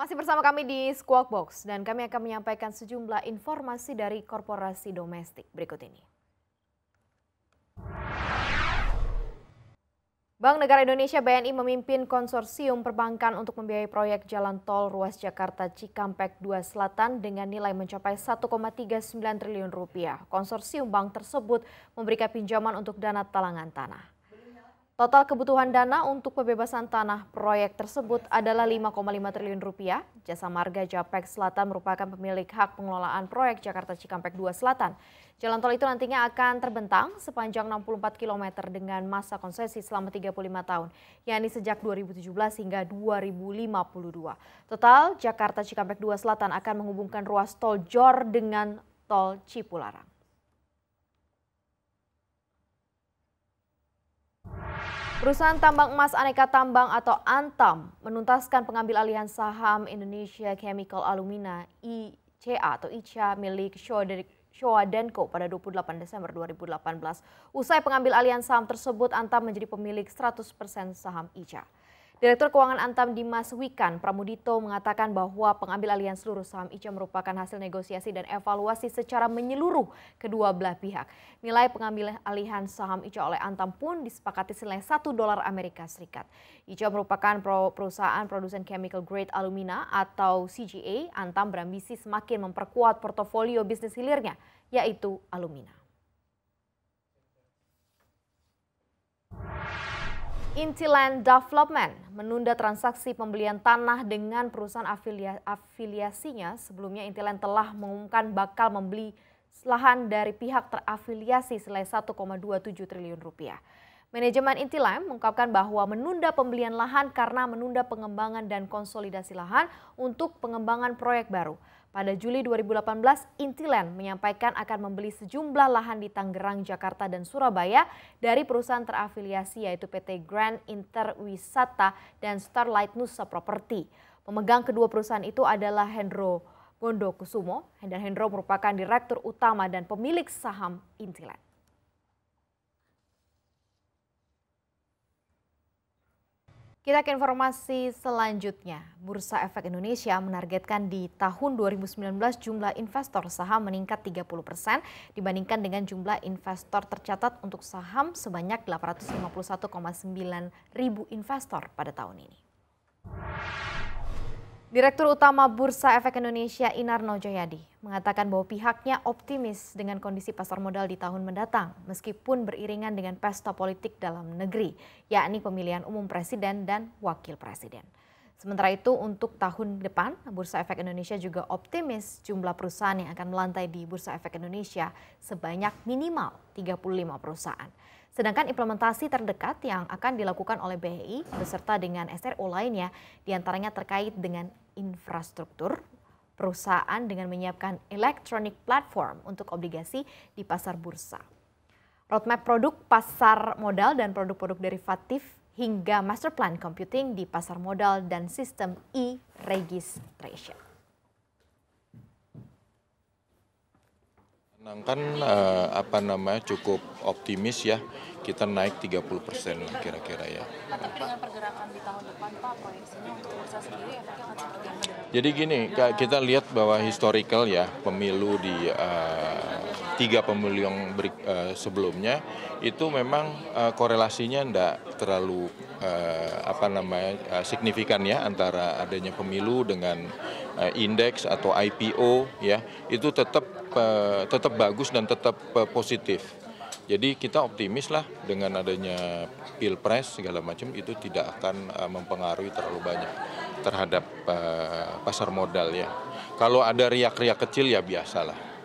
Masih bersama kami di Squawk Box dan kami akan menyampaikan sejumlah informasi dari korporasi domestik berikut ini. Bank Negara Indonesia (BNI) memimpin konsorsium perbankan untuk membiayai proyek jalan tol ruas Jakarta Cikampek 2 Selatan dengan nilai mencapai 1,39 triliun rupiah. Konsorsium bank tersebut memberikan pinjaman untuk dana talangan tanah. Total kebutuhan dana untuk pembebasan tanah proyek tersebut adalah 5,5 triliun rupiah. Jasa Marga Japek Selatan merupakan pemilik hak pengelolaan proyek Jakarta Cikampek 2 Selatan. Jalan tol itu nantinya akan terbentang sepanjang 64 km dengan masa konsesi selama 35 tahun, yakni sejak 2017 hingga 2052. Total Jakarta Cikampek 2 Selatan akan menghubungkan ruas tol JOR dengan tol Cipularang. Perusahaan tambang emas Aneka Tambang atau Antam menuntaskan pengambil alihan saham Indonesia Chemical Alumina (ICA) atau ICA milik Showa Denko pada 28 Desember 2018. Usai pengambil alihan saham tersebut, Antam menjadi pemilik 100% saham ICA. Direktur Keuangan Antam Dimas Wikan Pramudito mengatakan bahwa pengambil alihan seluruh saham ICA merupakan hasil negosiasi dan evaluasi secara menyeluruh kedua belah pihak. Nilai pengambil alihan saham ICA oleh Antam pun disepakati senilai $1 Amerika Serikat. ICA merupakan perusahaan produsen chemical grade alumina atau CGA. Antam berambisi semakin memperkuat portofolio bisnis hilirnya, yaitu alumina. Intiland Development menunda transaksi pembelian tanah dengan perusahaan afiliasinya. Sebelumnya Intiland telah mengumumkan bakal membeli lahan dari pihak terafiliasi senilai 1,27 triliun rupiah. Manajemen Intiland mengungkapkan bahwa menunda pembelian lahan karena menunda pengembangan dan konsolidasi lahan untuk pengembangan proyek baru. Pada Juli 2018, Intiland menyampaikan akan membeli sejumlah lahan di Tangerang, Jakarta, dan Surabaya dari perusahaan terafiliasi yaitu PT Grand Interwisata dan Starlight Nusa Property. Pemegang kedua perusahaan itu adalah Hendro Bondokusumo, dan Hendro merupakan direktur utama dan pemilik saham Intiland. Kita ke informasi selanjutnya. Bursa Efek Indonesia menargetkan di tahun 2019 jumlah investor saham meningkat 30% dibandingkan dengan jumlah investor tercatat untuk saham sebanyak 851,9 ribu investor pada tahun ini. Direktur Utama Bursa Efek Indonesia Inarno Jayadi mengatakan bahwa pihaknya optimis dengan kondisi pasar modal di tahun mendatang meskipun beriringan dengan pesta politik dalam negeri, yakni pemilihan umum presiden dan wakil presiden. Sementara itu untuk tahun depan, Bursa Efek Indonesia juga optimis jumlah perusahaan yang akan melantai di Bursa Efek Indonesia sebanyak minimal 35 perusahaan. Sedangkan implementasi terdekat yang akan dilakukan oleh BI beserta dengan SRO lainnya diantaranya terkait dengan infrastruktur, perusahaan dengan menyiapkan electronic platform untuk obligasi di pasar bursa, roadmap produk pasar modal dan produk-produk derivatif hingga master plan computing di pasar modal dan sistem e-registration. Kan cukup optimis ya, kita naik 30% kira-kira ya. Tapi dengan pergerakan di tahun depan Pak, proyeksinya untuk bursa sendiri efeknya akan seperti apa? Jadi gini, kita lihat bahwa historical ya, pemilu di 3 pemilu yang sebelumnya itu memang korelasinya tidak terlalu signifikan ya antara adanya pemilu dengan indeks atau IPO ya, itu tetap bagus dan tetap positif. Jadi kita optimis lah dengan adanya pilpres segala macam itu tidak akan mempengaruhi terlalu banyak terhadap pasar modal ya. Kalau ada riak-riak kecil ya biasalah.